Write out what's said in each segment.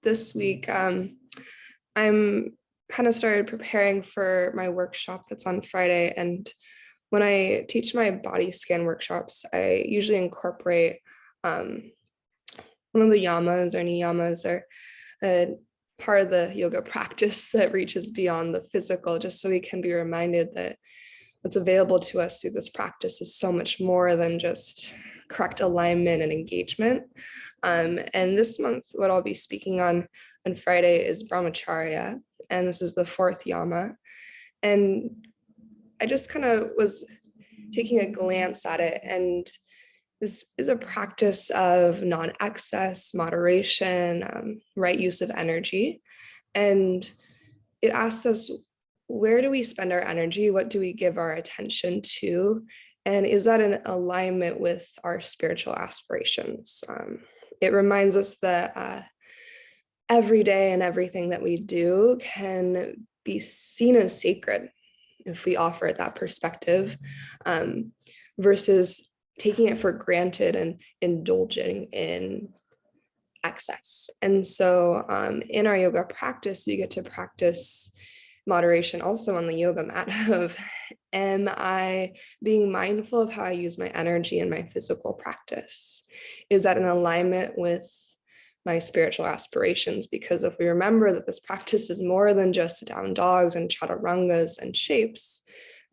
this week, I'm kind of started preparing for my workshop that's on Friday. And when I teach my body scan workshops, I usually incorporate one of the yamas or niyamas or a part of the yoga practice that reaches beyond the physical, just so we can be reminded that what's available to us through this practice is so much more than just correct alignment and engagement. And this month, what I'll be speaking on Friday is brahmacharya, and this is the fourth yama. And I just kind of was taking a glance at it, and this is a practice of non-excess, moderation, right use of energy. And it asks us, where do we spend our energy? What do we give our attention to? And is that in alignment with our spiritual aspirations? It reminds us that every day and everything that we do can be seen as sacred if we offer it that perspective, versus taking it for granted and indulging in excess. And so in our yoga practice, we get to practice moderation also on the yoga mat of, am I being mindful of how I use my energy in my physical practice? Is that in alignment with my spiritual aspirations? Because if we remember that this practice is more than just down dogs and chaturangas and shapes,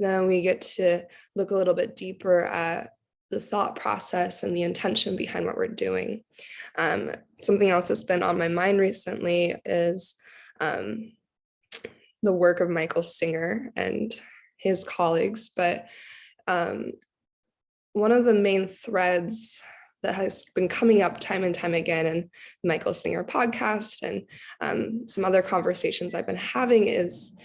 then we get to look a little bit deeper at the thought process and the intention behind what we're doing. Something else that's been on my mind recently is the work of Michael Singer and his colleagues. But one of the main threads that has been coming up time and time again in the Michael Singer podcast and some other conversations I've been having is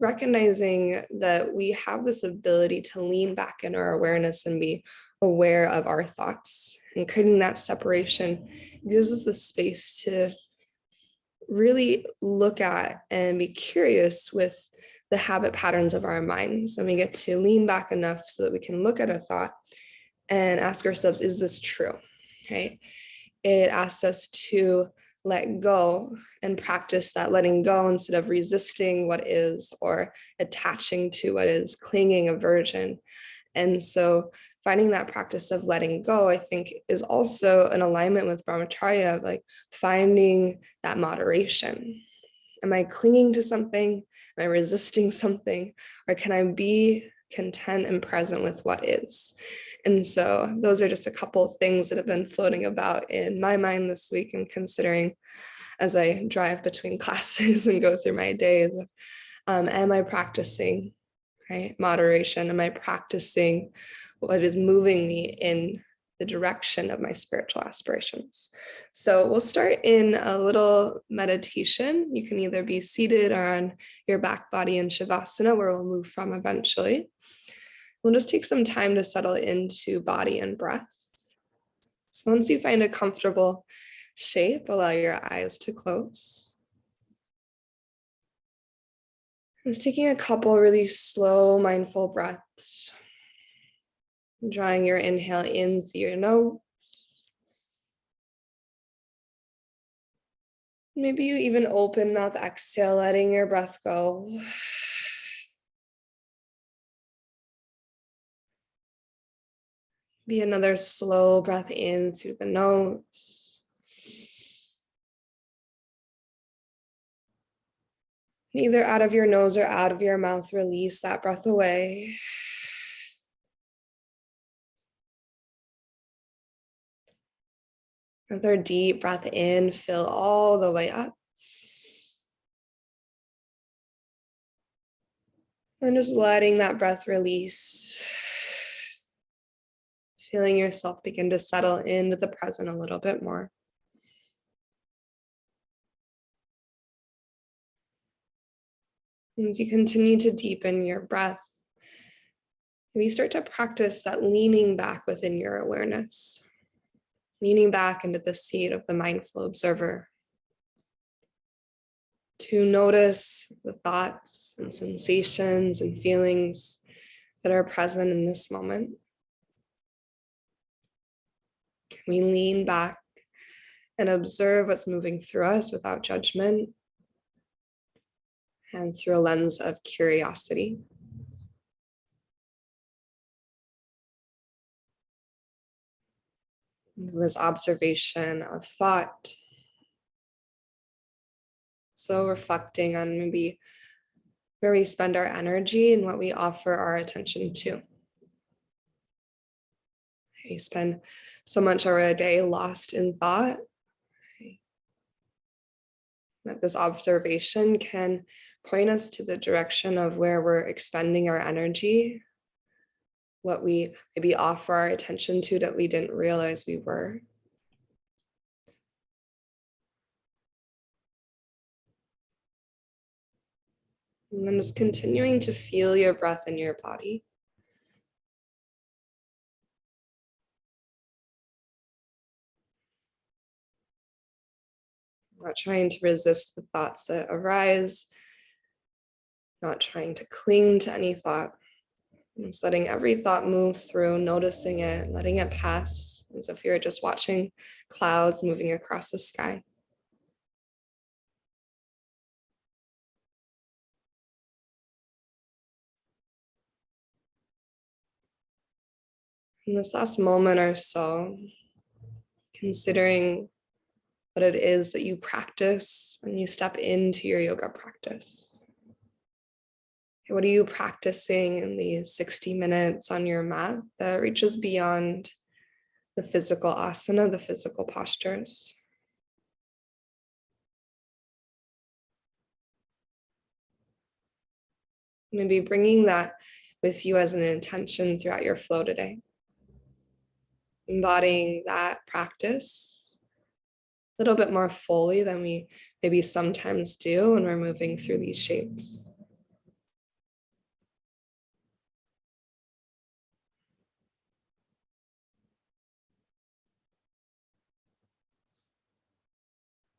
recognizing that we have this ability to lean back in our awareness and be aware of our thoughts, and creating that separation gives us the space to really look at and be curious with the habit patterns of our minds. And we get to lean back enough so that we can look at a thought and ask ourselves, is this true? Right? It asks us to let go and practice that letting go instead of resisting what is or attaching to what is, clinging, aversion. And so finding that practice of letting go, I think, is also an alignment with brahmacharya, of like finding that moderation. Am I clinging to something? Am I resisting something? Or can I be content and present with what is? And so those are just a couple of things that have been floating about in my mind this week, and considering as I drive between classes and go through my days, am I practicing, right, moderation? Am I practicing what is moving me in the direction of my spiritual aspirations? So we'll start in a little meditation. You can either be seated or on your back body in Shavasana, where we'll move from eventually. We'll just take some time to settle into body and breath. So once you find a comfortable shape, allow your eyes to close. Just taking a couple really slow, mindful breaths. Drawing your inhale in through your nose. Maybe you even open mouth exhale, letting your breath go. Be another slow breath in through the nose. Either out of your nose or out of your mouth, release that breath away. Another deep breath in, fill all the way up. And just letting that breath release. Feeling yourself begin to settle into the present a little bit more. As you continue to deepen your breath, maybe start to practice that leaning back within your awareness, leaning back into the seat of the mindful observer, to notice the thoughts and sensations and feelings that are present in this moment. Can we lean back and observe what's moving through us without judgment and through a lens of curiosity. This observation of thought. So reflecting on maybe where we spend our energy and what we offer our attention to. We spend so much of our day lost in thought that this observation can point us to the direction of where we're expending our energy, what we maybe offer our attention to that we didn't realize we were. And then just continuing to feel your breath in your body. Not trying to resist the thoughts that arise, not trying to cling to any thought. Just letting every thought move through, noticing it, letting it pass, as if you're just watching clouds moving across the sky. In this last moment or so, considering what it is that you practice when you step into your yoga practice. What are you practicing in these 60 minutes on your mat that reaches beyond the physical asana, the physical postures? Maybe bringing that with you as an intention throughout your flow today. Embodying that practice a little bit more fully than we maybe sometimes do when we're moving through these shapes.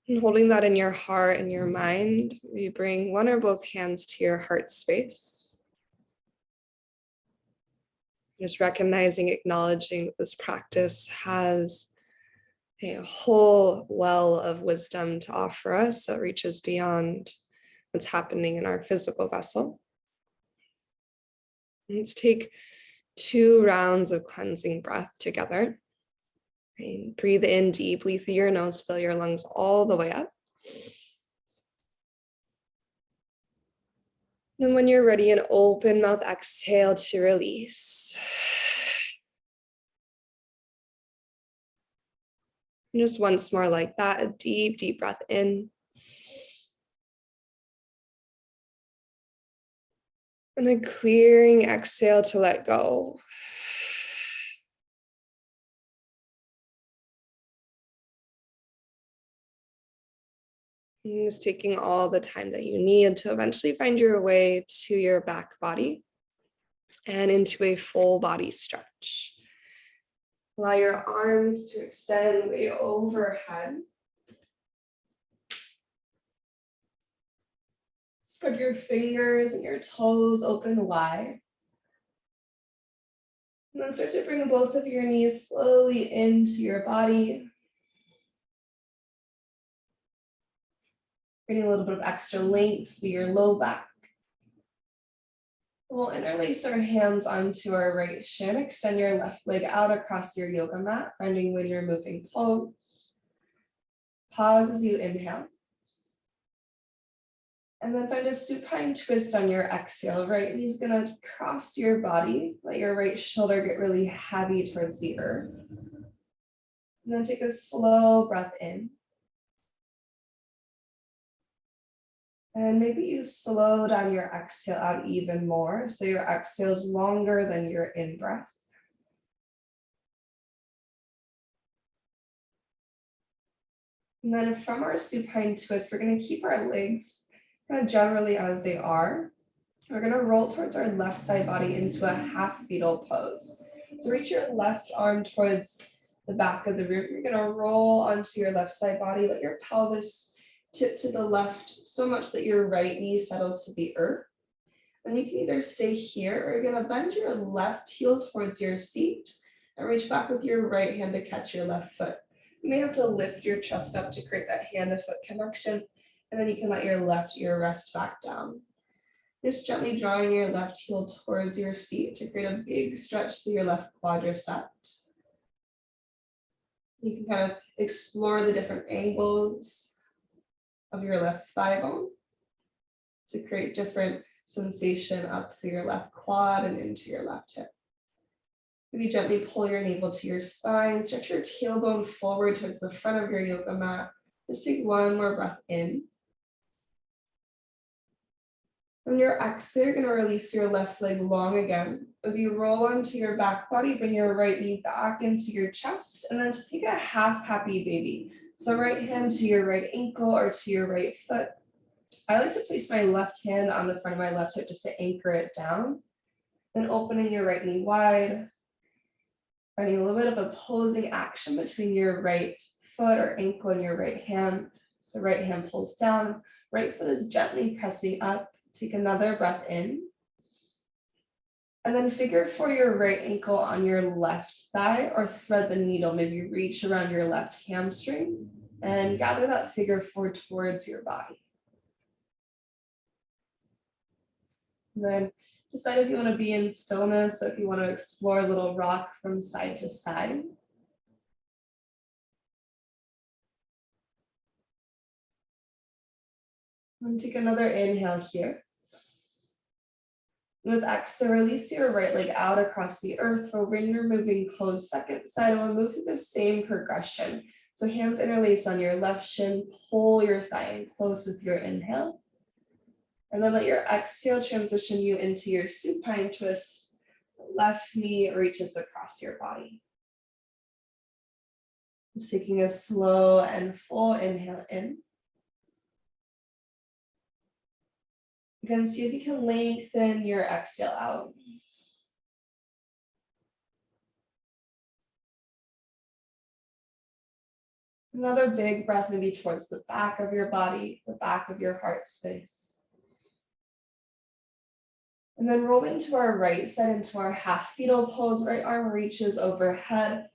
And holding that in your heart and your mind, you bring one or both hands to your heart space. Just recognizing, acknowledging that this practice has a whole well of wisdom to offer us that reaches beyond what's happening in our physical vessel. Let's take 2 rounds of cleansing breath together. And breathe in deeply through your nose, fill your lungs all the way up. And when you're ready, an open mouth exhale to release. And just once more like that, a deep, deep breath in. And a clearing exhale to let go. And just taking all the time that you need to eventually find your way to your back body and into a full body stretch. Allow your arms to extend way overhead. Spread your fingers and your toes open wide. And then start to bring both of your knees slowly into your body. Getting a little bit of extra length through your low back. We'll interlace our hands onto our right shin. Extend your left leg out across your yoga mat, finding wind removing pose. Pause as you inhale. And then find a supine twist on your exhale. Right knee's gonna cross your body. Let your right shoulder get really heavy towards the earth. And then take a slow breath in. And maybe you slow down your exhale out even more, so your exhale is longer than your in-breath. And then from our supine twist, we're going to keep our legs kind of generally as they are. We're going to roll towards our left side body into a half fetal pose. So reach your left arm towards the back of the room. You're going to roll onto your left side body, let your pelvis tip to the left so much that your right knee settles to the earth. Then you can either stay here or you're going to bend your left heel towards your seat and reach back with your right hand to catch your left foot. You may have to lift your chest up to create that hand to foot connection, and then you can let your left ear rest back down. Just gently drawing your left heel towards your seat to create a big stretch through your left quadricep. You can kind of explore the different angles of your left thigh bone to create different sensation up through your left quad and into your left hip. Maybe gently pull your navel to your spine, stretch your tailbone forward towards the front of your yoga mat. Just take one more breath in. On your exhale, you're going to release your left leg long again. As you roll onto your back body, bring your right knee back into your chest, and then take a half happy baby. So right hand to your right ankle or to your right foot. I like to place my left hand on the front of my left hip just to anchor it down. Then opening your right knee wide, finding a little bit of opposing action between your right foot or ankle and your right hand. So right hand pulls down, right foot is gently pressing up. Take another breath in. And then figure for your right ankle on your left thigh or thread the needle. Maybe reach around your left hamstring and gather that figure four towards your body. And then decide if you want to be in stillness, so if you want to explore a little rock from side to side. And take another inhale here. With exhale, release your right leg out across the earth. For when you're moving close, second side, we'll move through the same progression. So hands interlace on your left shin, pull your thigh in close with your inhale. And then let your exhale transition you into your supine twist. Left knee reaches across your body. Just taking a slow and full inhale in. Again, see if you can lengthen your exhale out. Another big breath, maybe towards the back of your body, the back of your heart space. And then rolling to our right side into our half fetal pose, right arm reaches overhead.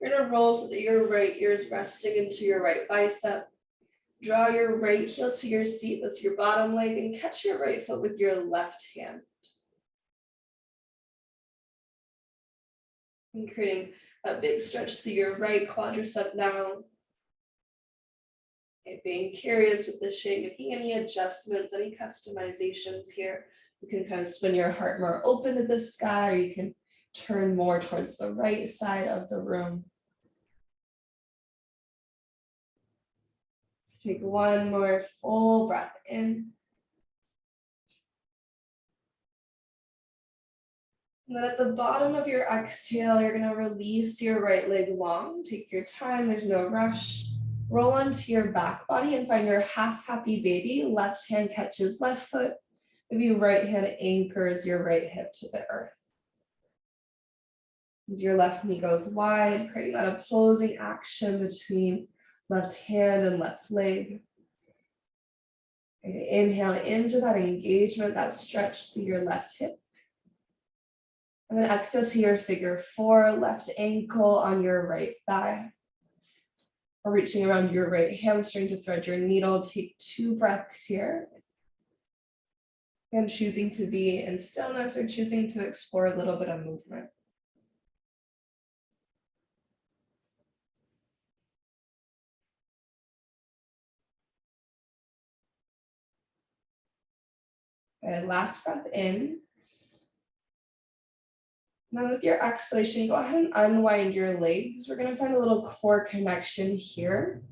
You're gonna roll so that your right ear is resting into your right bicep. Draw your right heel to your seat, that's your bottom leg, and catch your right foot with your left hand. And creating a big stretch through your right quadricep now. Okay, being curious with the shape, making any adjustments, any customizations here. You can kind of spin your heart more open to the sky, or you can turn more towards the right side of the room. Let's take one more full breath in. And then at the bottom of your exhale, you're going to release your right leg long. Take your time, there's no rush. Roll onto your back body and find your half happy baby. Left hand catches left foot. Maybe right hand anchors your right hip to the earth. As your left knee goes wide, creating that opposing action between left hand and left leg. Inhale into that engagement, that stretch through your left hip. And then exhale to your figure four, left ankle on your right thigh. Or reaching around your right hamstring to thread your needle. Take 2 breaths here. And choosing to be in stillness or choosing to explore a little bit of movement. Okay, last breath in. Now with your exhalation, go ahead and unwind your legs. We're gonna find a little core connection here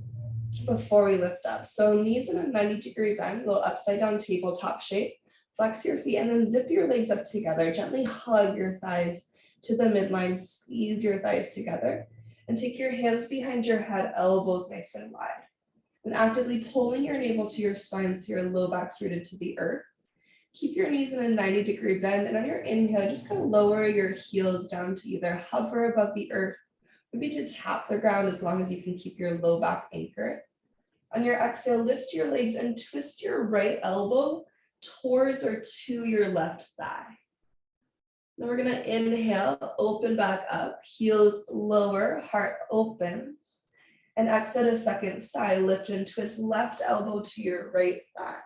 before we lift up. So knees in a 90-degree bend, a little upside down tabletop shape. Flex your feet and then zip your legs up together. Gently hug your thighs to the midline, squeeze your thighs together. And take your hands behind your head, elbows nice and wide. And actively pulling your navel to your spine so your low back's rooted to the earth. Keep your knees in a 90-degree bend, and on your inhale, just kind of lower your heels down to either hover above the earth, maybe to tap the ground as long as you can keep your low back anchored. On your exhale, lift your legs and twist your right elbow towards or to your left thigh. Then we're going to inhale, open back up, heels lower, heart opens. And exhale to second side, lift and twist left elbow to your right thigh.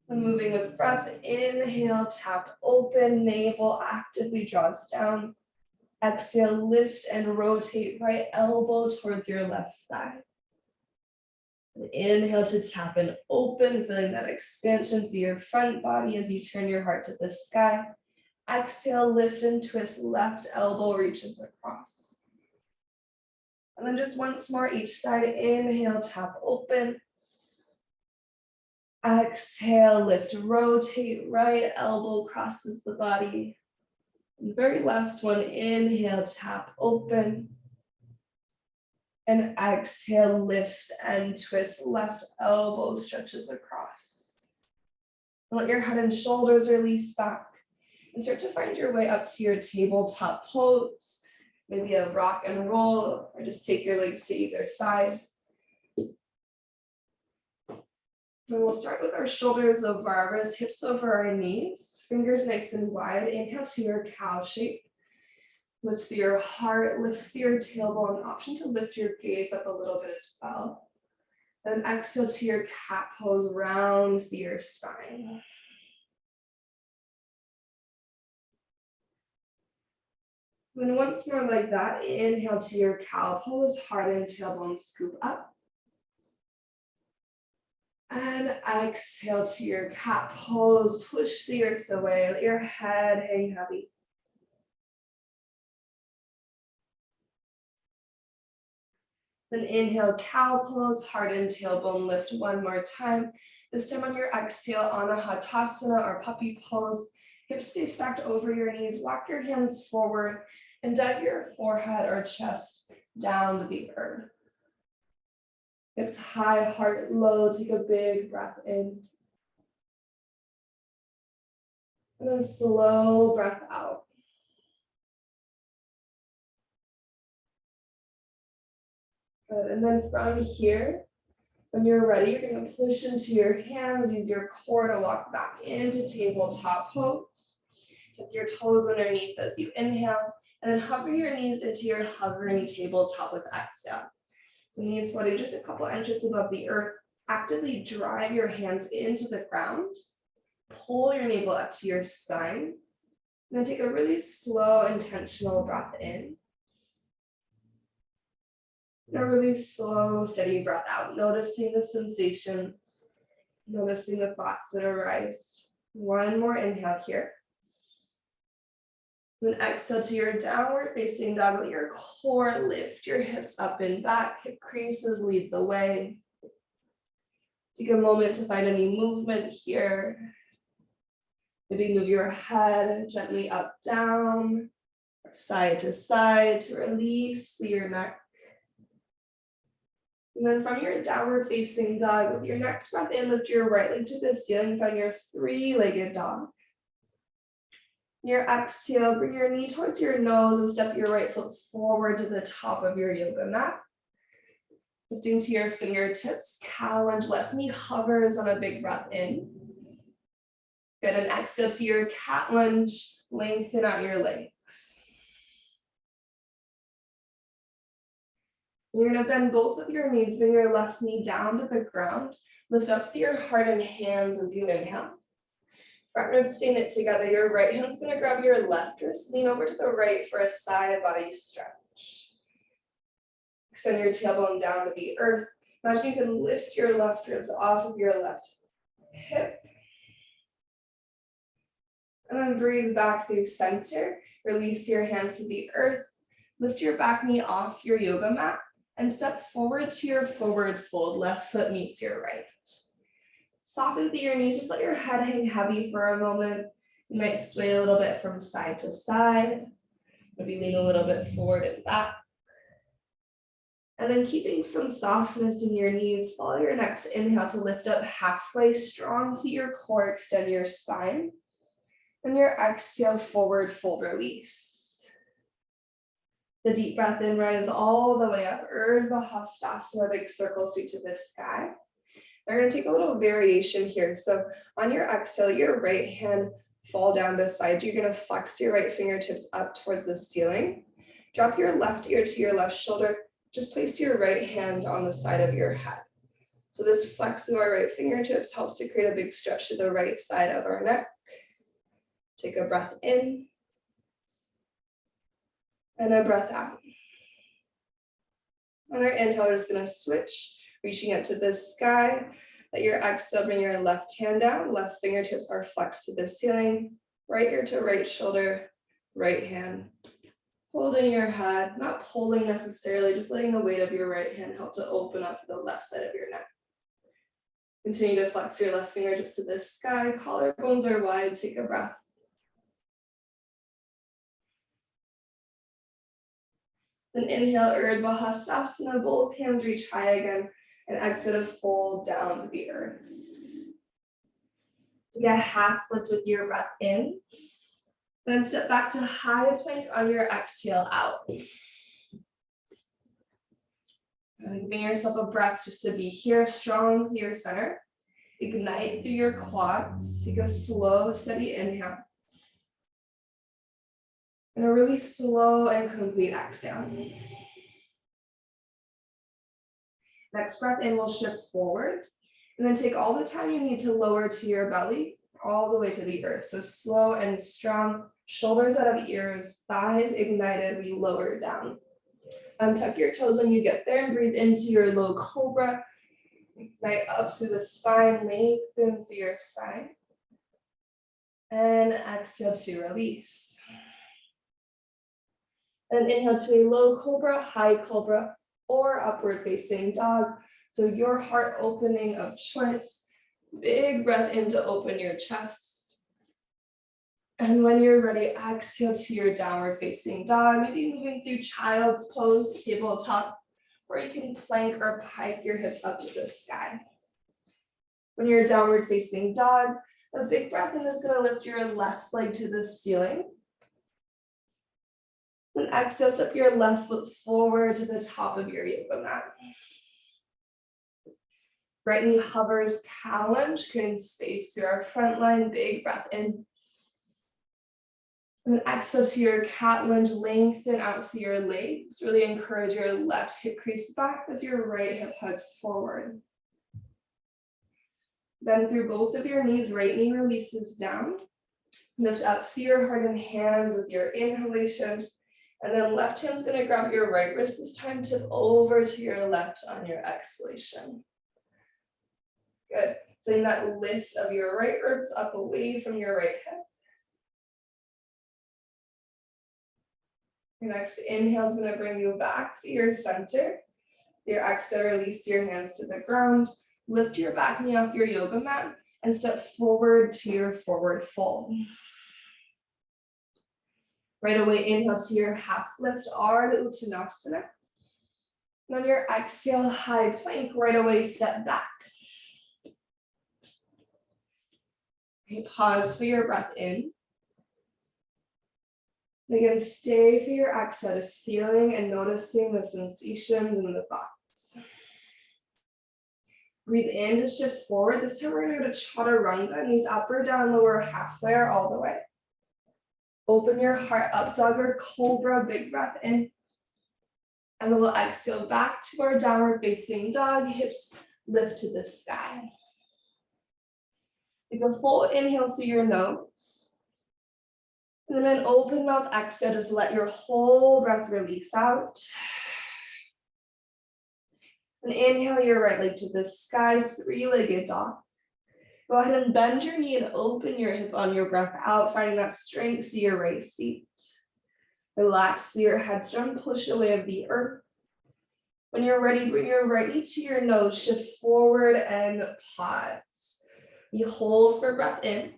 And moving with breath, inhale, tap open, navel actively draws down. Exhale, lift and rotate right elbow towards your left thigh. And inhale to tap and open, feeling that expansion through your front body as you turn your heart to the sky. Exhale, lift and twist, left elbow reaches across. And then just once more each side, inhale, tap open. Exhale, lift, rotate, right elbow crosses the body. And very last one, inhale, tap open. And exhale, lift and twist, left elbow stretches across. And let your head and shoulders release back. And start to find your way up to your tabletop pose. Maybe a rock and roll, or just take your legs to either side. And we'll start with our shoulders over our wrists, hips over our knees, fingers nice and wide. Inhale to your cow shape. Lift through your heart, lift through your tailbone. Option to lift your gaze up a little bit as well. Then exhale to your cat pose, round through your spine. Then once more like that, inhale to your cow pose, heart and tailbone scoop up. And exhale to your cat pose, push the earth away, let your head hang heavy. Then inhale, cow pose, heart and tailbone lift one more time. This time on your exhale, Anahatasana or puppy pose. Hips stay stacked over your knees, walk your hands forward and dive your forehead or chest down to the earth. Hips high, heart low, take a big breath in. And a slow breath out. Good, and then from here, when you're ready, you're gonna push into your hands, use your core to walk back into tabletop pose. Tuck your toes underneath as you inhale, and then hover your knees into your hovering tabletop with exhale. So knees floating just a couple inches above the earth. Actively drive your hands into the ground. Pull your navel up to your spine. And then take a really slow, intentional breath in. And a really slow, steady breath out. Noticing the sensations. Noticing the thoughts that arise. One more inhale here. Then exhale to your downward facing dog. Let your core lift your hips up and back. Hip creases lead the way. Take a moment to find any movement here. Maybe move your head gently up, down, side to side to release your neck. And then from your downward facing dog, with your next breath in, lift your right leg to the ceiling, find your three-legged dog. Your exhale, bring your knee towards your nose and step your right foot forward to the top of your yoga mat. Lifting to your fingertips, cow lunge, left knee hovers on a big breath in. Good, and exhale to your cat lunge, lengthen out your legs. You're gonna bend both of your knees, bring your left knee down to the ground. Lift up through your heart and hands as you inhale. Front ribs stay knit together. Your right hand's gonna grab your left wrist, lean over to the right for a side body stretch. Extend your tailbone down to the earth. Imagine you can lift your left ribs off of your left hip. And then breathe back through center. Release your hands to the earth. Lift your back knee off your yoga mat and step forward to your forward fold. Left foot meets your right. Soften through your knees, just let your head hang heavy for a moment. You might sway a little bit from side to side. Maybe lean a little bit forward and back. And then keeping some softness in your knees, follow your next inhale to lift up halfway, strong to your core, extend your spine. And your exhale, forward fold release. The deep breath in, rise all the way up, Urdhva Hastasana, big circle sweep to the sky. We're going to take a little variation here. So on your exhale, your right hand fall down beside you. You're going to flex your right fingertips up towards the ceiling. Drop your left ear to your left shoulder. just place your right hand on the side of your head. So this flex of our right fingertips helps to create a big stretch to the right side of our neck. Take a breath in and a breath out. On our inhale, we're just going to switch, reaching up to the sky. Let your exhale bring your left hand down. Left fingertips are flexed to the ceiling. Right ear to right shoulder, right hand. Holding your head, not pulling necessarily, just letting the weight of your right hand help to open up to the left side of your neck. Continue to flex your left fingertips to the sky. Collarbones are wide. Take a breath. Then inhale, Urdhva Hastasana. Both hands reach high again. And exhale to fold down to the earth. Take a half lift with your breath in. Then step back to high plank on your exhale out. Giving yourself a breath just to be here, strong to your center. Ignite through your quads. Take a slow, steady inhale. And a really slow and complete exhale. Next breath in, we'll shift forward. And then take all the time you need to lower to your belly, all the way to the earth. So slow and strong, shoulders out of ears, thighs ignited, we lower down. Untuck your toes when you get there and breathe into your low cobra. Ignite up through the spine, lengthen through your spine. And exhale to release. And inhale to a low cobra, high cobra, or upward facing dog. So your heart opening of choice. Big breath in to open your chest. And when you're ready, exhale to your downward facing dog. Maybe moving through child's pose, tabletop, or you can plank or pike your hips up to the sky. When you're downward facing dog, a big breath in is going to lift your left leg to the ceiling. Then exhale, step your left foot forward to the top of your yoga mat. Right knee hovers, cow lunge, creating space through our front line. Big breath in. And then exhale to your cat lunge, lengthen out through your legs. Really encourage your left hip crease back as your right hip hugs forward. Bend through both of your knees, right knee releases down. Lift up through your heart and hands with your inhalation. And then left hand's gonna grab your right wrist this time, tip over to your left on your exhalation. Good. Feeling that lift of your right ribs up away from your right hip. Your next inhale is going to bring you back to your center. Your exhale, release your hands to the ground. Lift your back knee off your yoga mat and step forward to your forward fold. Right away, inhale to your half lift, Ardha Uttanasana. And on your exhale, high plank, right away, step back. Okay, pause for your breath in. Again, stay for your exhale, just feeling and noticing the sensations and the thoughts. Breathe in to shift forward. This time we're going to go to Chaturanga, knees up or down, lower halfway or all the way. Open your heart up, dog or cobra, big breath in. And then we'll exhale back to our downward facing dog, hips lift to the sky. Take a full inhale through your nose. And then an open mouth exhale, just let your whole breath release out. And inhale your right leg to the sky, three-legged dog. Go ahead and bend your knee and open your hip on your breath out, finding that strength through your right seat. Relax through your headstrong, push away of the earth. When you're ready, bring your right knee to your nose, shift forward and pause. You hold for breath in.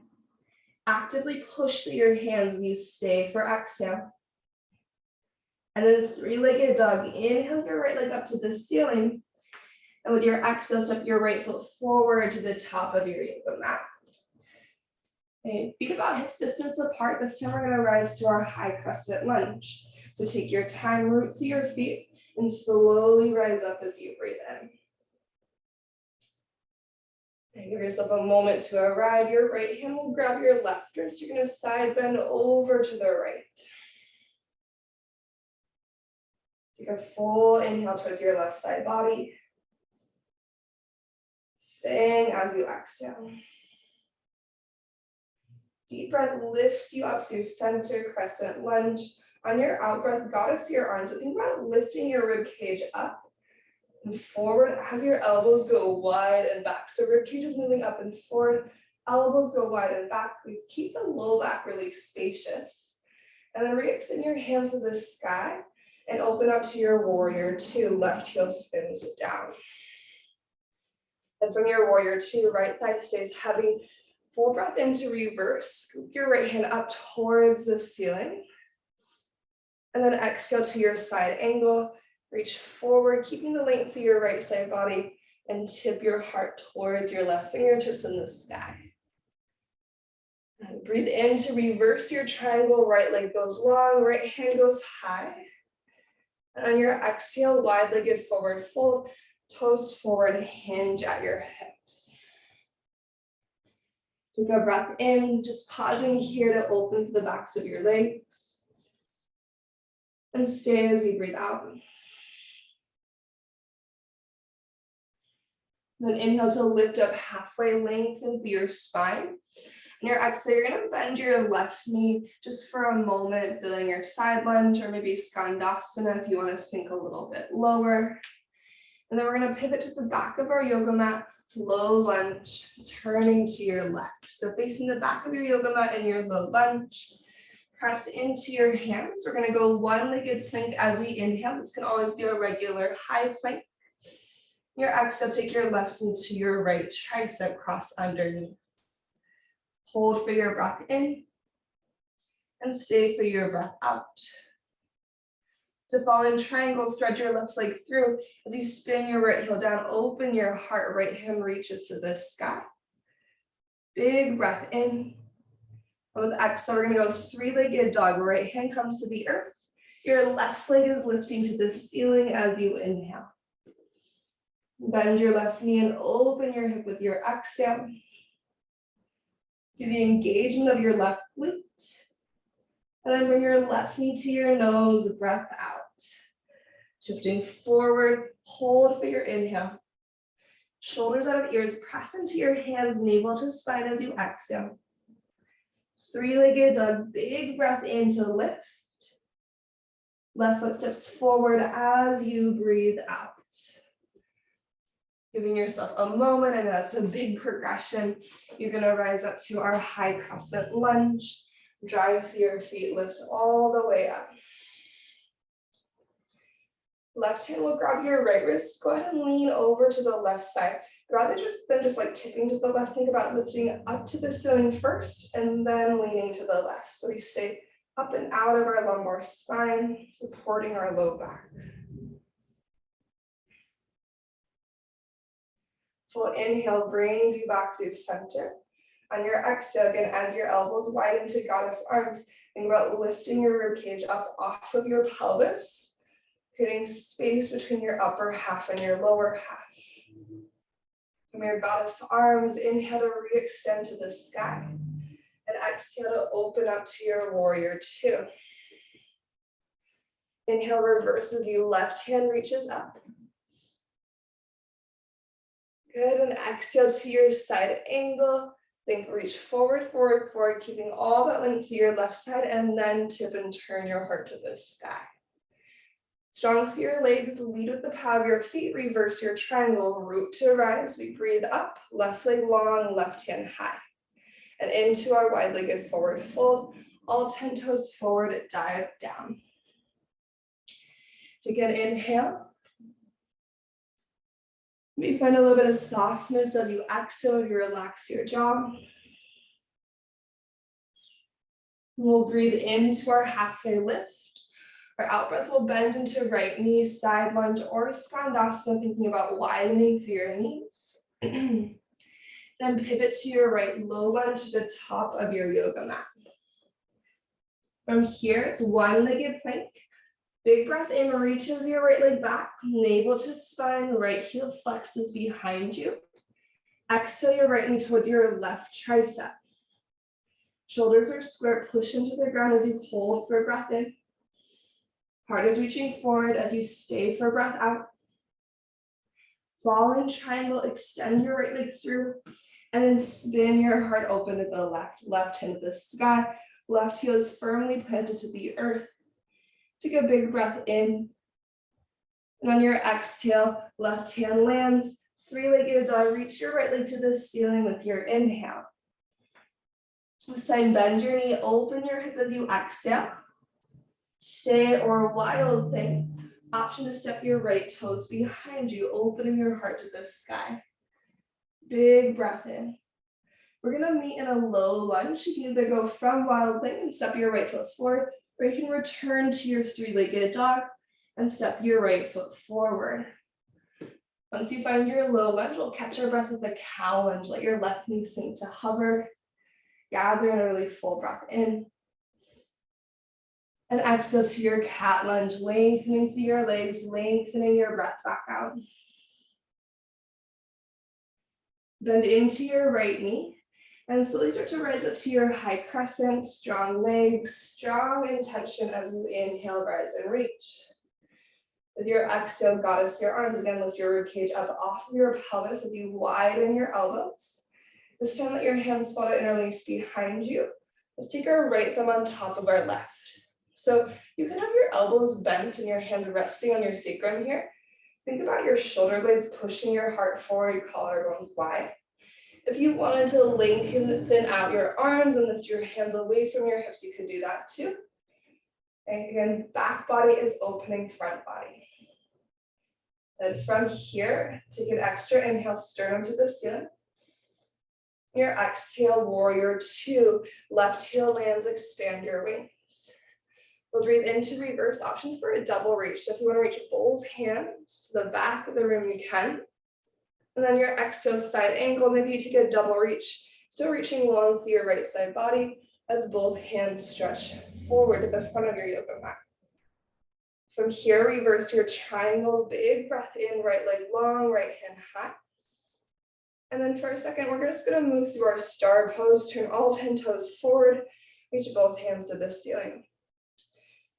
Actively push through your hands and you stay for exhale. And then three-legged dog. Inhale your right leg up to the ceiling. And with your exhale, step your right foot forward to the top of your yoga mat. Okay, feet about hips distance apart. This time we're going to rise to our high crescent lunge. So take your time, root through your feet, and slowly rise up as you breathe in. And give yourself a moment to arrive. Your right hand will grab your left wrist. You're going to side bend over to the right. Take a full inhale towards your left side body. Staying as you exhale. Deep breath lifts you up through center, crescent lunge. On your out breath, goddess your arms. But think about lifting your rib cage up and forward as your elbows go wide and back. So rib cage is moving up and forward. Elbows go wide and back. We keep the low back really spacious. And then re-extend your hands to the sky and open up to your warrior two. Left heel spins down. And from your warrior two, right thigh stays heavy. Full breath into reverse. Scoop your right hand up towards the ceiling. And then exhale to your side angle. Reach forward, keeping the length of your right side body, and tip your heart towards your left fingertips in the sky. And breathe in to reverse your triangle. Right leg goes long, right hand goes high. And on your exhale, wide-legged forward fold, toes forward, hinge at your hips. Take a breath in, just pausing here to open to the backs of your legs. And stay as you breathe out. Then inhale to lift up halfway, lengthen through your spine. And your exhale, you're gonna bend your left knee just for a moment, feeling your side lunge or maybe skandasana if you wanna sink a little bit lower. And then we're gonna pivot to the back of our yoga mat, low lunge, turning to your left. So facing the back of your yoga mat in your low lunge. Press into your hands. We're gonna go one-legged plank as we inhale. This can always be a regular high plank. Your exhale, take your left knee to your right tricep, cross underneath. Hold for your breath in and stay for your breath out. To fall in triangle, thread your left leg through. As you spin your right heel down, open your heart, right hand reaches to the sky. Big breath in. And with exhale, we're gonna go three-legged dog. Right hand comes to the earth. Your left leg is lifting to the ceiling as you inhale. Bend your left knee and open your hip with your exhale. Feel the engagement of your left glute. And then bring your left knee to your nose, breath out. Shifting forward, hold for your inhale. Shoulders out of ears, press into your hands, navel to spine as you exhale. Three-legged dog, big breath in to lift. Left foot steps forward as you breathe out. Giving yourself a moment, and that's a big progression. You're gonna rise up to our high crescent lunge. Drive through your feet, lift all the way up. Left hand will grab your right wrist. Go ahead and lean over to the left side. Rather than just like tipping to the left, think about lifting up to the ceiling first and then leaning to the left. So we stay up and out of our lumbar spine, supporting our low back. Full inhale brings you back through center. On your exhale, again, as your elbows widen to goddess arms, think about lifting your ribcage up off of your pelvis, creating space between your upper half and your lower half. From your goddess arms, inhale to re-extend to the sky, and exhale to open up to your warrior two. Inhale, reverses you, left hand reaches up. Good, and exhale to your side angle. Think reach forward, forward, forward, keeping all that length to your left side, and then tip and turn your heart to the sky. Strong through your legs, lead with the power of your feet, reverse your triangle, root to rise. We breathe up, left leg long, left hand high. And into our wide-legged forward fold, all 10 toes forward, dive down. Take an inhale. Maybe find a little bit of softness as you exhale, you relax your jaw. We'll breathe into our halfway lift. Our out breath will bend into right knee, side lunge, or skandasana, thinking about widening through your knees. Then pivot to your right, low lunge to the top of your yoga mat. From here, it's one-legged plank. Big breath in, reaches your right leg back, navel to spine, right heel flexes behind you. Exhale your right knee towards your left tricep. Shoulders are square, push into the ground as you hold for a breath in. Heart is reaching forward as you stay for breath out. Fall in triangle, extend your right leg through, and then spin your heart open to the left hand to the sky. Left heel is firmly planted to the earth. Take a big breath in. And on your exhale, left hand lands. Three-legged dog, reach your right leg to the ceiling with your inhale. Side bend your knee, open your hip as you exhale. Stay or wild thing. Option to step your right toes behind you, opening your heart to the sky. Big breath in. We're gonna meet in a low lunge. You can either go from wild thing and step your right foot forward, or you can return to your three-legged dog and step your right foot forward. Once you find your low lunge, we'll catch our breath with a cow lunge. Let your left knee sink to hover. Gather in a really full breath in. And exhale to your cat lunge, lengthening through your legs, lengthening your breath back out. Bend into your right knee and slowly start to rise up to your high crescent, strong legs, strong intention as you inhale, rise and reach. With your exhale, goddess your arms, again, lift your ribcage up off of your pelvis as you widen your elbows. This time let your hands spot at interlace behind you. Let's take our right thumb on top of our left. So you can have your elbows bent and your hands resting on your sacrum here. Think about your shoulder blades pushing your heart forward, collarbones wide. If you wanted to lengthen, thin out your arms and lift your hands away from your hips, you could do that too. And again, back body is opening front body. Then from here, take an extra inhale, sternum to the ceiling. Your exhale, warrior two. Left heel lands, expand your wings. We'll breathe into reverse, option for a double reach. So if you want to reach both hands to the back of the room, you can. And then your exhale, side angle, maybe you take a double reach. Still reaching long through your right side body as both hands stretch forward to the front of your yoga mat. From here, reverse your triangle, big breath in, right leg long, right hand high. And then for a second, we're just gonna move through our star pose, turn all 10 toes forward, reach both hands to the ceiling.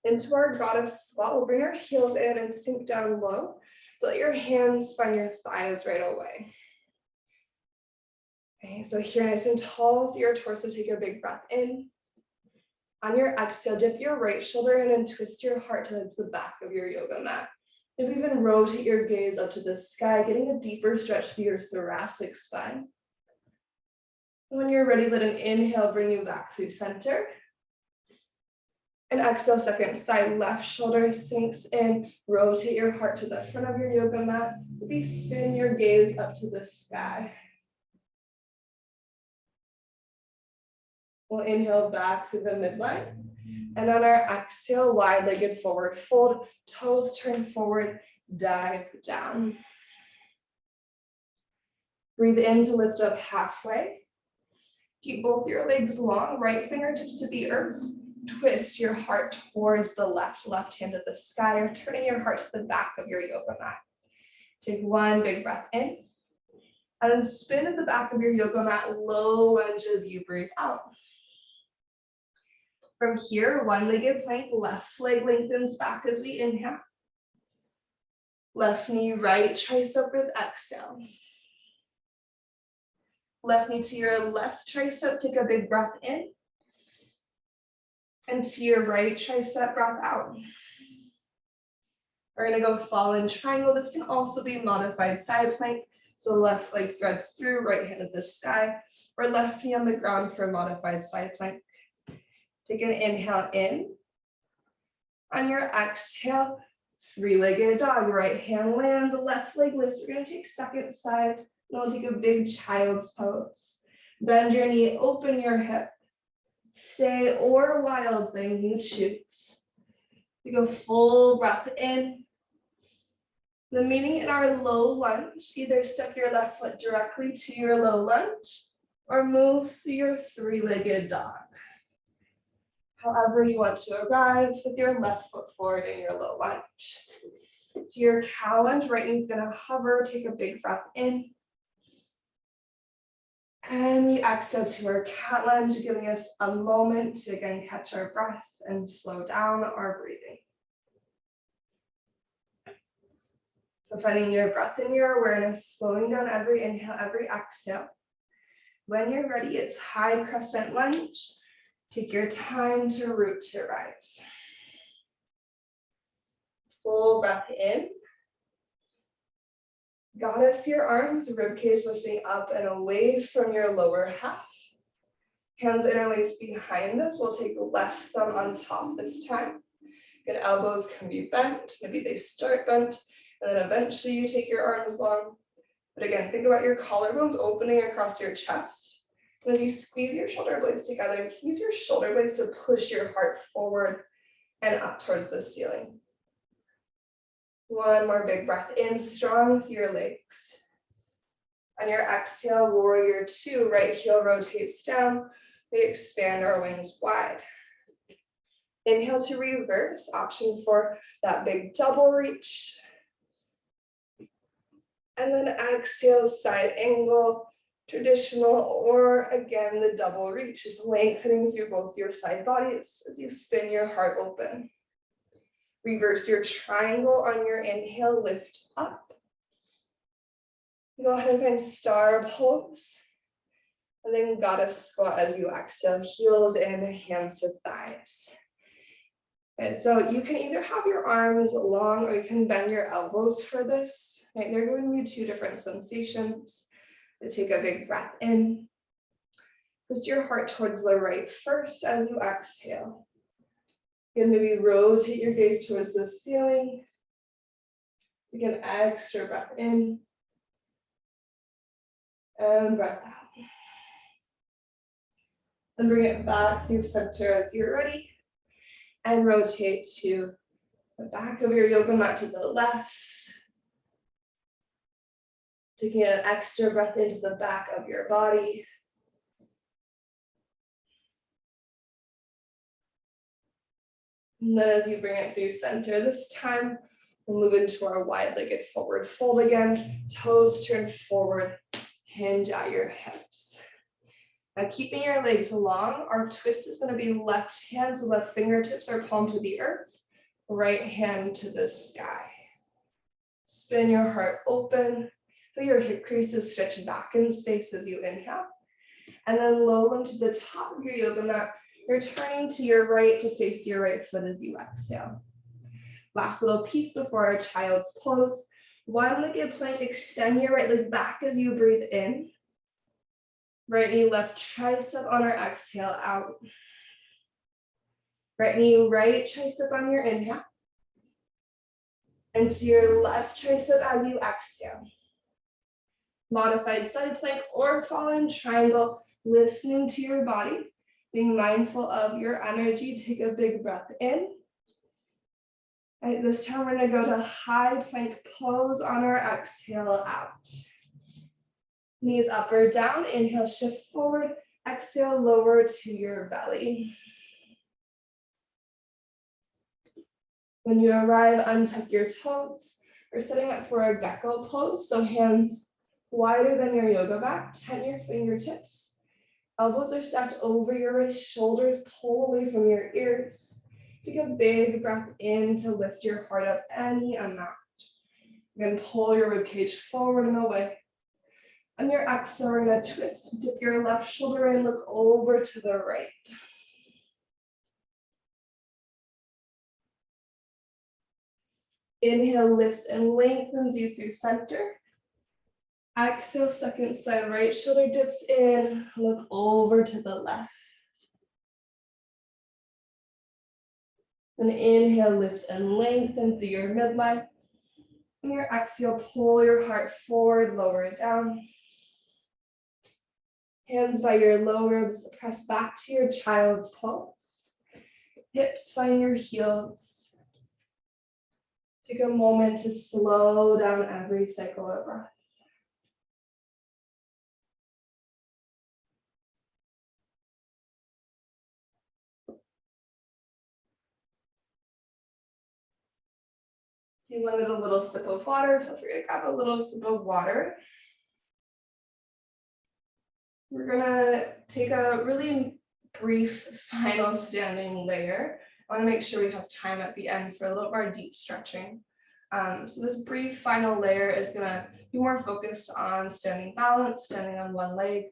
Into our goddess squat, we'll bring our heels in and sink down low, but let your hands find your thighs right away. Okay, so here, nice and tall through your torso, take a big breath in. On your exhale, dip your right shoulder in and twist your heart towards the back of your yoga mat. Maybe even rotate your gaze up to the sky, getting a deeper stretch through your thoracic spine. When you're ready, let an inhale bring you back through center. And exhale, second side, left shoulder sinks in, rotate your heart to the front of your yoga mat. Maybe spin your gaze up to the sky. We'll inhale back through the midline. And on our exhale, wide-legged forward fold, toes turn forward, dive down. Breathe in to lift up halfway. Keep both your legs long, right fingertips to the earth. Twist your heart towards the left hand to the sky, or turning your heart to the back of your yoga mat. Take one big breath in, and then spin at the back of your yoga mat, low lunge as you breathe out. From here, one-legged plank, left leg lengthens back as we inhale. Left knee, right tricep with exhale. Left knee to your left tricep, take a big breath in. And to your right tricep, breath out. We're gonna go fallen triangle. This can also be modified side plank. So left leg threads through, right hand at the sky, or left knee on the ground for a modified side plank. Take an inhale in. On your exhale, three-legged dog. Right hand lands, left leg lifts. We're gonna take second side, and we'll take a big child's pose. Bend your knee, open your hip. Stay or wild thing, you choose. We go full breath in. The meaning in our low lunge, either step your left foot directly to your low lunge or move through your three-legged dog. However you want to arrive with your left foot forward in your low lunge. To your cow lunge, right knee's gonna hover, take a big breath in. And we exhale to our cat lunge, giving us a moment to again catch our breath and slow down our breathing. So finding your breath and your awareness, slowing down every inhale, every exhale. When you're ready, it's high crescent lunge. Take your time to root to rise. Full breath in. Goddess your arms, ribcage lifting up and away from your lower half. Hands interlace behind us. We'll take the left thumb on top this time. Good, elbows can be bent. Maybe they start bent, and then eventually you take your arms long. But again, think about your collarbones opening across your chest. And as you squeeze your shoulder blades together, use your shoulder blades to push your heart forward and up towards the ceiling. One more big breath in, strong through your legs. On your exhale, warrior two, right heel rotates down. We expand our wings wide. Inhale to reverse, option for that big double reach. And then exhale, side angle, traditional, or again, the double reach, just lengthening through both your side bodies as you spin your heart open. Reverse your triangle on your inhale, lift up. Go ahead and find star pose. And then goddess squat as you exhale, heels in, hands to thighs. And so you can either have your arms long or you can bend your elbows for this. Right? They're going to be two different sensations. So take a big breath in. Twist your heart towards the right first as you exhale. Again, maybe rotate your gaze towards the ceiling. Take an extra breath in. And breath out. Then bring it back through center as you're ready. And rotate to the back of your yoga mat to the left. Taking an extra breath into the back of your body. And then as you bring it through center this time, we'll move into our wide-legged forward fold again. Toes turn forward, hinge at your hips. Now keeping your legs long, our twist is going to be left hand, so left fingertips are palm to the earth, right hand to the sky. Spin your heart open, feel your hip creases stretch back in space as you inhale. And then low into the top of your yoga mat, you're turning to your right to face your right foot as you exhale. Last little piece before our child's pose. One-legged plank, extend your right leg back as you breathe in. Right knee, left tricep on our exhale out. Right knee, right tricep on your inhale. And to your left tricep as you exhale. Modified side plank or fallen triangle, listening to your body, being mindful of your energy. Take a big breath in. All right, this time we're going to go to high plank pose on our exhale out. Knees up or down, inhale, shift forward, exhale, lower to your belly. When you arrive, untuck your toes. We're setting up for a gecko pose, so hands wider than your yoga mat, tent your fingertips. Elbows are stacked over your wrists, shoulders pull away from your ears. Take a big breath in to lift your heart up any amount. Again, pull your ribcage forward and away. On your exhale, we're going to twist, dip your left shoulder in, look over to the right. Inhale lifts and lengthens you through center. Exhale, second side, right shoulder dips in, look over to the left. Then inhale, lift and lengthen through your midline. And your exhale, pull your heart forward, lower it down. Hands by your low ribs, press back to your child's pose. Hips find your heels. Take a moment to slow down every cycle of breath. If you wanted a little sip of water, feel free to grab a little sip of water. We're gonna take a really brief final standing layer. I wanna make sure we have time at the end for a little more deep stretching. So this brief final layer is gonna be more focused on standing balance, standing on one leg.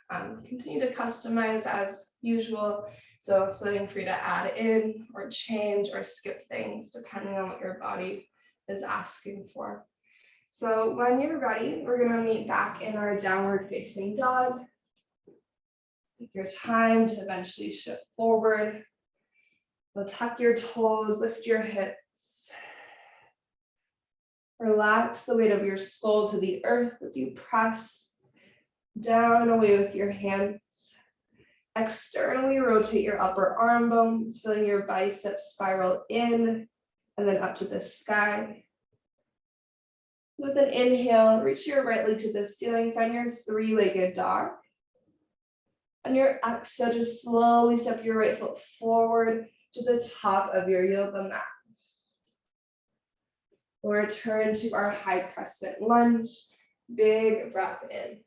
Continue to customize as usual. So feeling free to add in or change or skip things depending on what your body is asking for. So when you're ready, we're gonna meet back in our downward facing dog. Take your time to eventually shift forward. So tuck your toes, lift your hips. Relax the weight of your skull to the earth as you press down and away with your hands. Externally rotate your upper arm bones, feeling your biceps spiral in and then up to the sky. With an inhale, reach your right leg to the ceiling, find your three-legged dog. On your exhale, just slowly step your right foot forward to the top of your yoga mat. We'll return to our high crescent lunge. Big breath in.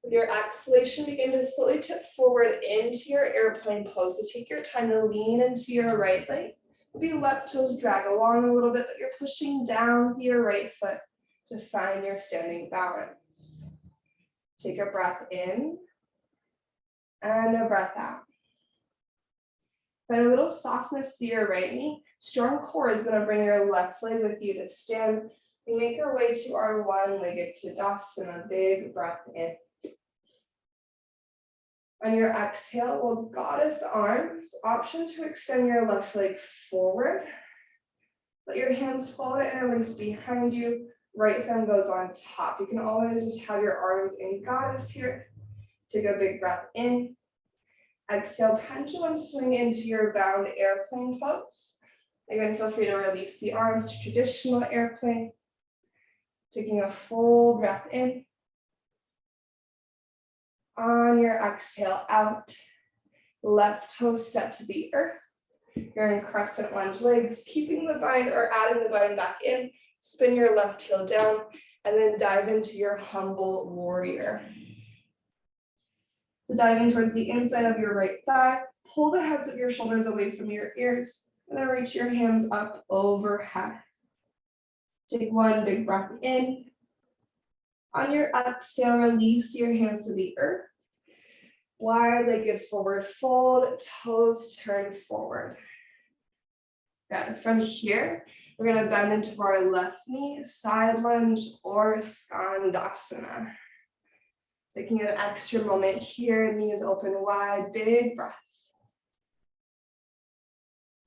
With your exhalation, begin to slowly tip forward into your airplane pose. So take your time to lean into your right leg. Maybe left toes drag along a little bit, but you're pushing down with your right foot to find your standing balance. Take a breath in and a breath out. Find a little softness to your right knee. Strong core is going to bring your left leg with you to stand. We make our way to our one-legged Tadasana. Big breath in. On your exhale, we'll goddess arms. Option to extend your left leg forward. Let your hands fall to interlace behind you. Right thumb goes on top. You can always just have your arms in goddess here. Take a big breath in. Exhale, pendulum swing into your bound airplane pose. Again, feel free to release the arms to traditional airplane. Taking a full breath in. On your exhale out, left toe step to the earth. You're in crescent lunge legs, keeping the bind or adding the bind back in. Spin your left heel down and then dive into your humble warrior. So dive in towards the inside of your right thigh, pull the heads of your shoulders away from your ears, and then reach your hands up overhead. Take one big breath in. On your exhale, release your hands to the earth. Wide-legged forward fold, toes turn forward. Good. From here, we're going to bend into our left knee, side lunge, or Skandasana. Taking an extra moment here, knees open wide, big breath.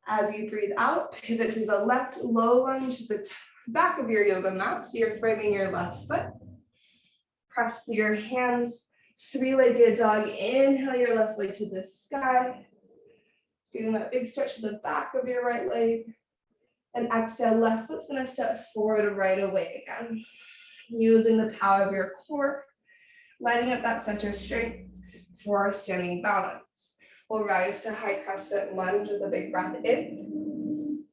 As you breathe out, pivot to the left, low lunge to the back of your yoga mat. So you're framing your left foot. Press your hands, three-legged dog. Inhale your left leg to the sky. Feeling that big stretch to the back of your right leg. And exhale, left foot's gonna step forward right away again. Using the power of your core, lining up that center strength for our standing balance. We'll rise to high crescent lunge with a big breath in.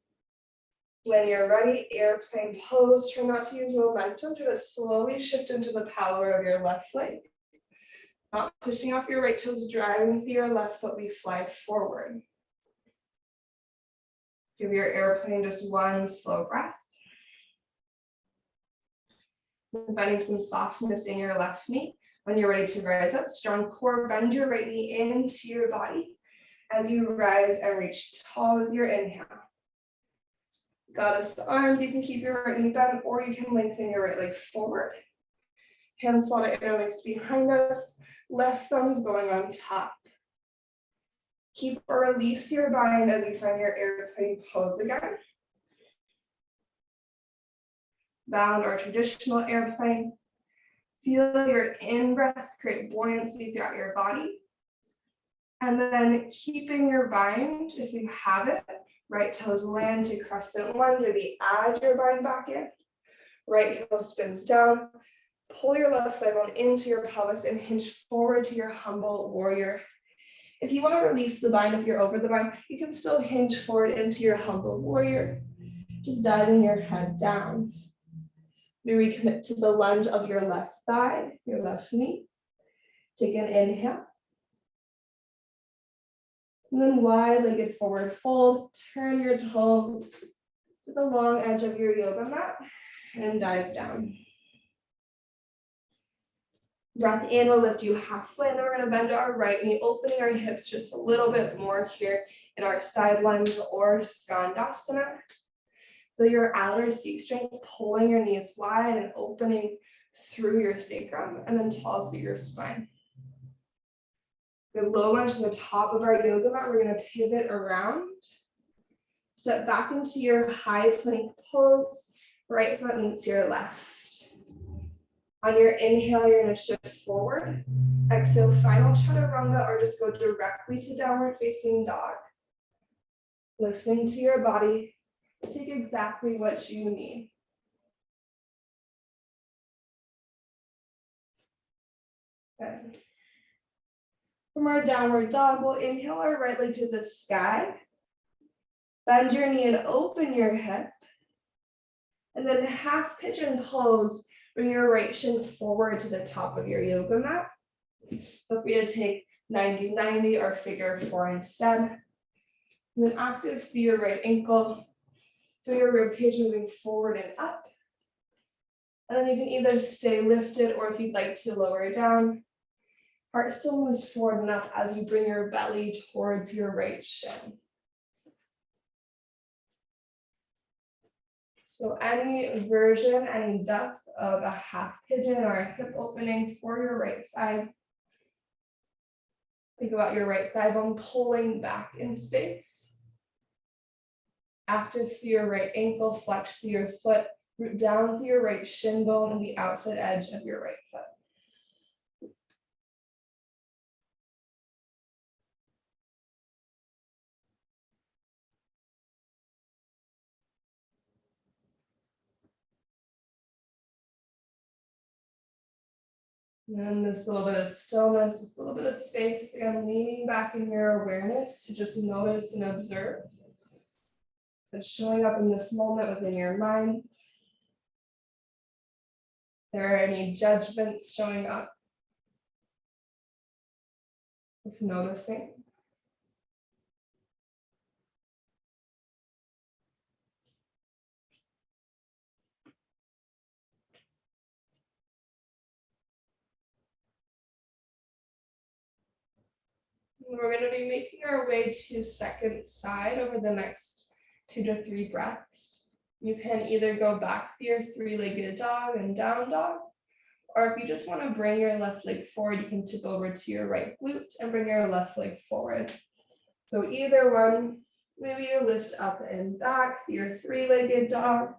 When you're ready, airplane pose. Try not to use momentum. Try to slowly shift into the power of your left leg. Not pushing off your right toes, driving through your left foot, we fly forward. Give your airplane just one slow breath. Finding some softness in your left knee. When you're ready to rise up, strong core, bend your right knee into your body as you rise and reach tall with your inhale. Goddess arms, you can keep your right knee bent or you can lengthen your right leg forward. Hands fall to interlace behind us, left thumb's going on top. Keep or release your bind as you find your airplane pose again. Bound or traditional airplane. Feel your in-breath create buoyancy throughout your body. And then keeping your bind, if you have it, right toes land to crescent lunge, maybe add your bind back in. Right heel spins down. Pull your left leg on into your pelvis and hinge forward to your humble warrior. If you want to release the bind, if you're over the bind, you can still hinge forward into your humble warrior. Just diving your head down. We recommit to the lunge of your left thigh, your left knee. Take an inhale. And then wide-legged forward fold, turn your toes to the long edge of your yoga mat and dive down. Breath in will lift you halfway, and then we're going to bend to our right knee, opening our hips just a little bit more here in our side lunge or Skandasana. So your outer seat strength, pulling your knees wide and opening through your sacrum, and then tall through your spine. Good low lunge to the top of our yoga mat. We're going to pivot around. Step back into your high plank pose. Right foot meets your left. On your inhale, you're going to shift forward. Exhale, final chaturanga, or just go directly to downward facing dog. Listening to your body, take exactly what you need. Good. From our downward dog, we'll inhale our right leg to the sky. Bend your knee and open your hip. And then half pigeon pose. Bring your right shin forward to the top of your yoga mat. Feel free to take 90-90 or figure 4 instead. And then active through your right ankle. Feel your ribcage moving forward and up. And then you can either stay lifted, or if you'd like to lower down, heart still moves forward enough as you bring your belly towards your right shin. So any version, any depth of a half pigeon or a hip opening for your right side. Think about your right thigh bone pulling back in space. Active through your right ankle, flex through your foot, root down through your right shin bone and the outside edge of your right foot. And this little bit of stillness, this little bit of space, and leaning back in your awareness to just notice and observe. It's showing up in this moment within your mind. If there are any judgments showing up, just noticing. We're going to be making our way to second side over the next 2 to 3 breaths. You can either go back to your 3-legged dog and down dog, or if you just want to bring your left leg forward, you can tip over to your right glute and bring your left leg forward. So either one, maybe you lift up and back to your 3-legged dog,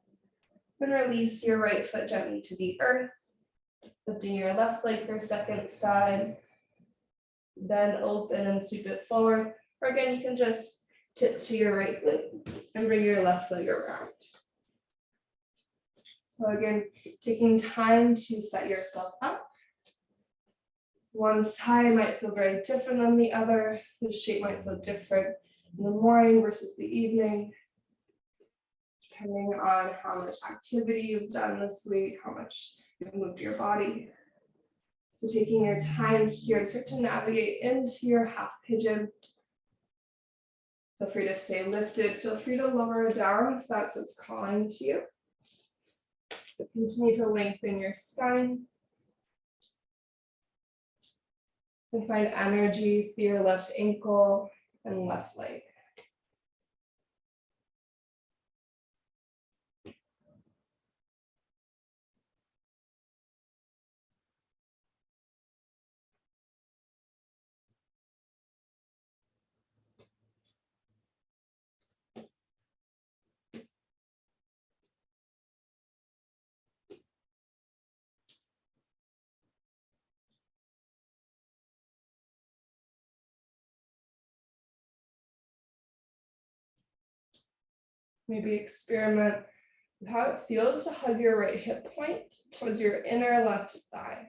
then release your right foot gently to the earth, lifting your left leg for second side. Then open and sweep it forward. Or again, you can just tip to your right glute and bring your left leg around. So again, taking time to set yourself up. One side might feel very different than the other. The shape might feel different in the morning versus the evening, depending on how much activity you've done this week, how much you've moved your body. So taking your time here to navigate into your half pigeon. Feel free to stay lifted. Feel free to lower down if that's what's calling to you. But continue to lengthen your spine. And find energy through your left ankle and left leg. Maybe experiment with how it feels to hug your right hip point towards your inner left thigh.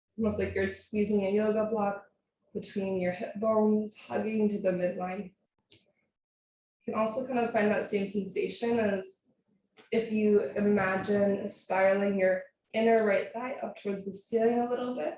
It's almost like you're squeezing a yoga block between your hip bones, hugging to the midline. You can also kind of find that same sensation as if you imagine spiraling your inner right thigh up towards the ceiling a little bit.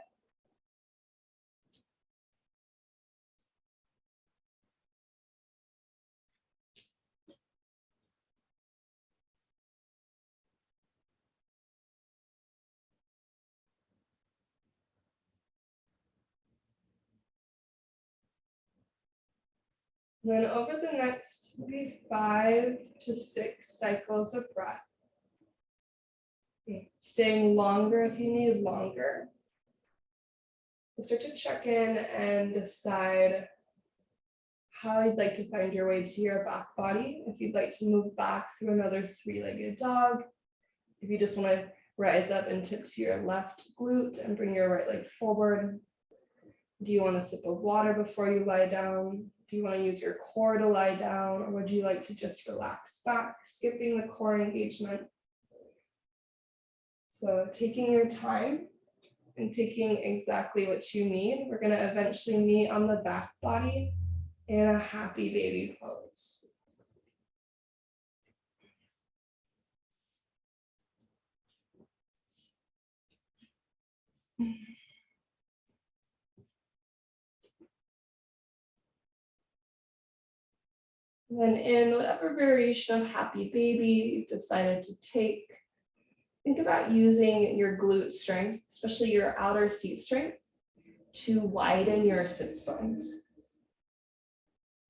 And then over the next maybe 5 to 6 cycles of breath, staying longer if you need longer, we'll start to check in and decide how you'd like to find your way to your back body. If you'd like to move back through another 3-legged dog, if you just want to rise up and tip to your left glute and bring your right leg forward. Do you want a sip of water before you lie down? Do you want to use your core to lie down, or would you like to just relax back, skipping the core engagement? So taking your time and taking exactly what you need, we're going to eventually meet on the back body in a happy baby pose. And then in whatever variation of happy baby you've decided to take, think about using your glute strength, especially your outer seat strength, to widen your sits bones,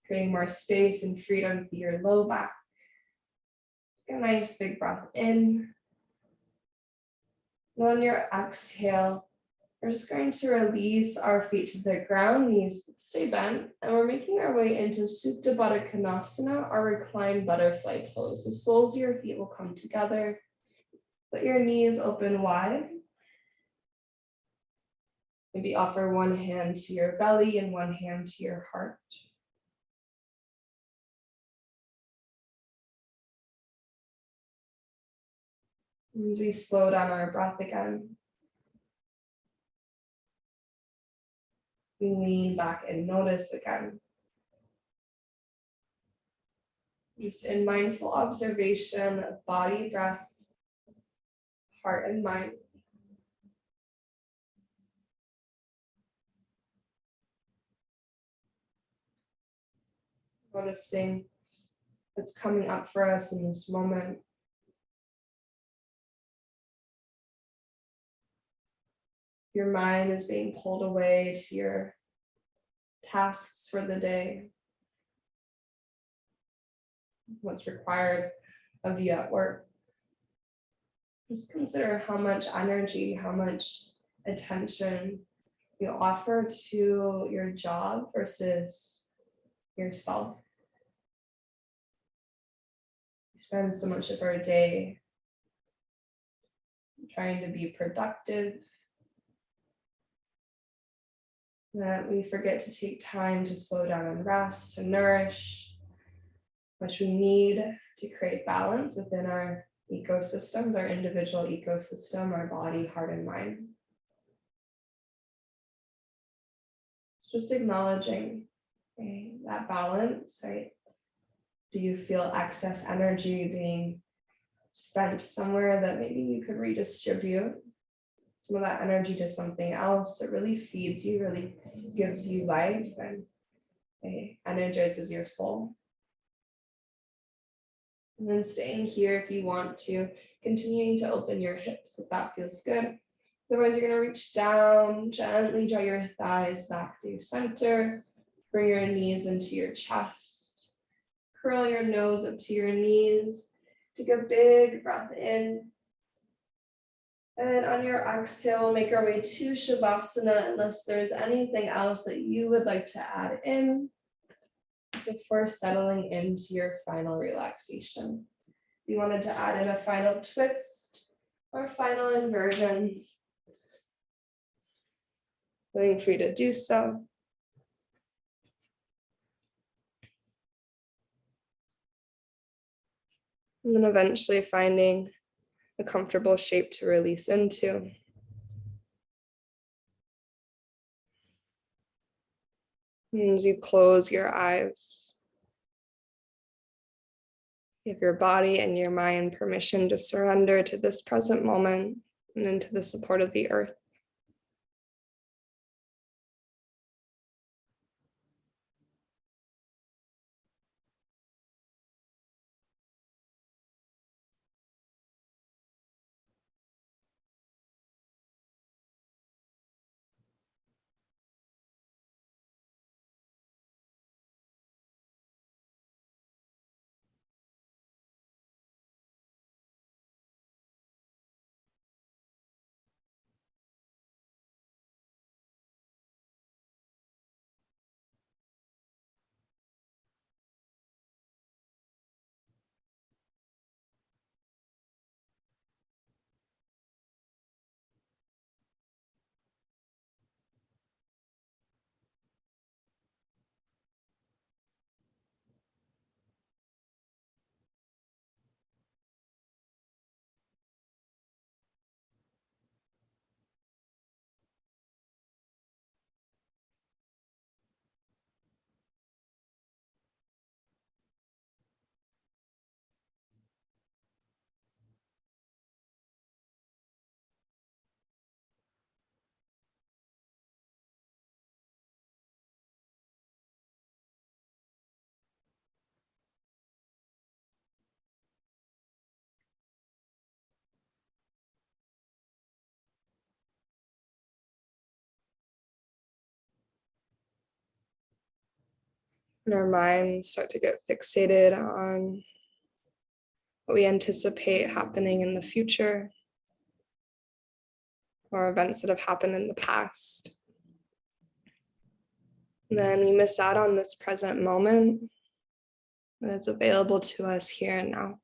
creating more space and freedom through your low back. Take a nice big breath in. And on your exhale, we're just going to release our feet to the ground, knees stay bent, and we're making our way into Supta Baddha Konasana, our reclined butterfly pose. The soles of your feet will come together. Let your knees open wide. Maybe offer one hand to your belly and one hand to your heart. As we slow down our breath again, we lean back and notice again. Just in mindful observation of body, breath, heart, and mind. Noticing what's coming up for us in this moment. Your mind is being pulled away to your tasks for the day, what's required of you at work. Just consider how much energy, how much attention you offer to your job versus yourself. We spend so much of our day trying to be productive that we forget to take time to slow down and rest, to nourish, which we need to create balance within our ecosystems, our individual ecosystem, our body, heart, and mind. It's just acknowledging that balance, right? Do you feel excess energy being spent somewhere that maybe you could redistribute some of that energy to something else that really feeds you, really gives you life and energizes your soul? And then staying here if you want to, continuing to open your hips if that feels good. Otherwise, you're going to reach down, gently draw your thighs back through center, bring your knees into your chest, curl your nose up to your knees, take a big breath in. And on your exhale, make our way to Shavasana, unless there's anything else that you would like to add in before settling into your final relaxation. If you wanted to add in a final twist or final inversion, feeling free to do so. And then eventually finding a comfortable shape to release into. And as you close your eyes, give your body and your mind permission to surrender to this present moment and into the support of the earth. And our minds start to get fixated on what we anticipate happening in the future, or events that have happened in the past. And then we miss out on this present moment that is available to us here and now.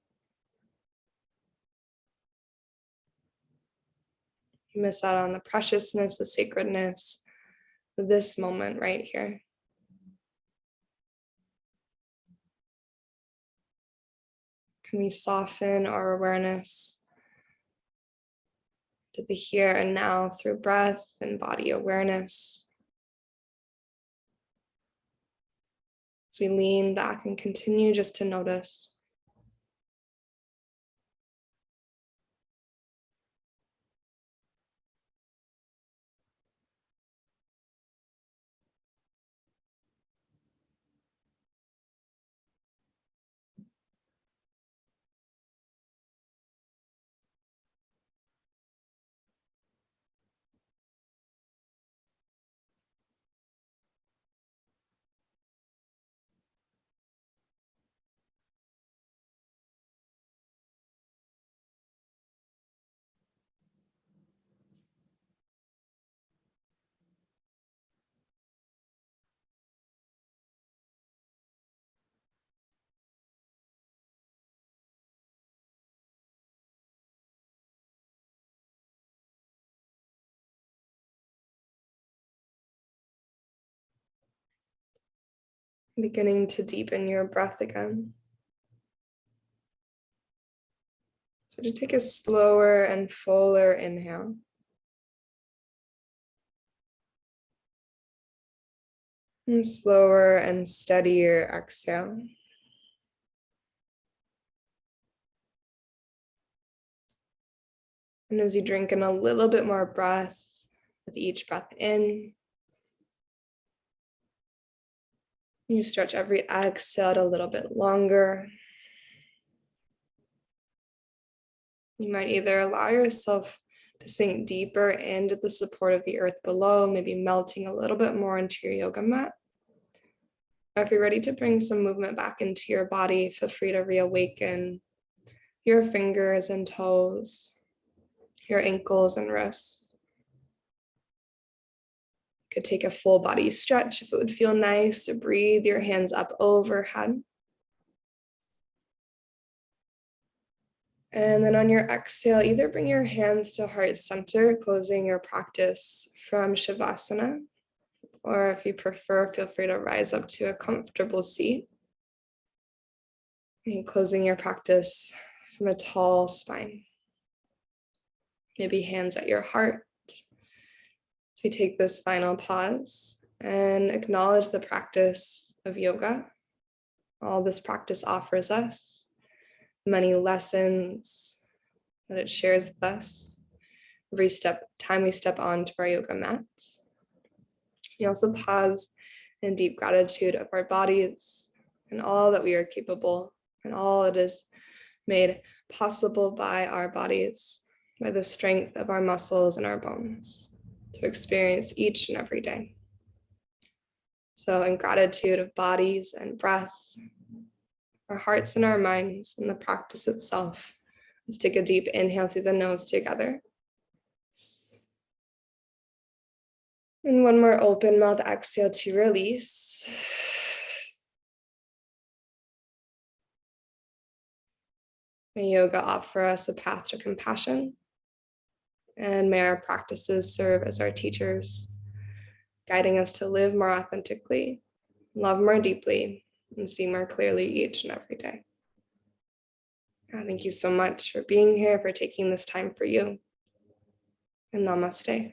We miss out on the preciousness, the sacredness of this moment right here. Can we soften our awareness to the here and now through breath and body awareness? As we lean back and continue just to notice. Beginning to deepen your breath again. So to take a slower and fuller inhale. And slower and steadier exhale. And as you drink in a little bit more breath with each breath in, you stretch every exhale a little bit longer. You might either allow yourself to sink deeper into the support of the earth below, maybe melting a little bit more into your yoga mat. Or if you're ready to bring some movement back into your body, feel free to reawaken your fingers and toes, your ankles and wrists. You could take a full body stretch if it would feel nice to breathe your hands up overhead. And then on your exhale, either bring your hands to heart center, closing your practice from Shavasana, or if you prefer, feel free to rise up to a comfortable seat. And closing your practice from a tall spine. Maybe hands at your heart. So we take this final pause and acknowledge the practice of yoga. All this practice offers us, many lessons that it shares with us every time we step onto our yoga mats. We also pause in deep gratitude of our bodies and all that we are capable and all it is made possible by our bodies, by the strength of our muscles and our bones to experience each and every day. So in gratitude of bodies and breath, our hearts and our minds and the practice itself, let's take a deep inhale through the nose together. And one more open mouth exhale to release. May yoga offer us a path to compassion, and may our practices serve as our teachers, guiding us to live more authentically, love more deeply, and see more clearly each and every day. Thank you so much for being here, for taking this time for you, and namaste.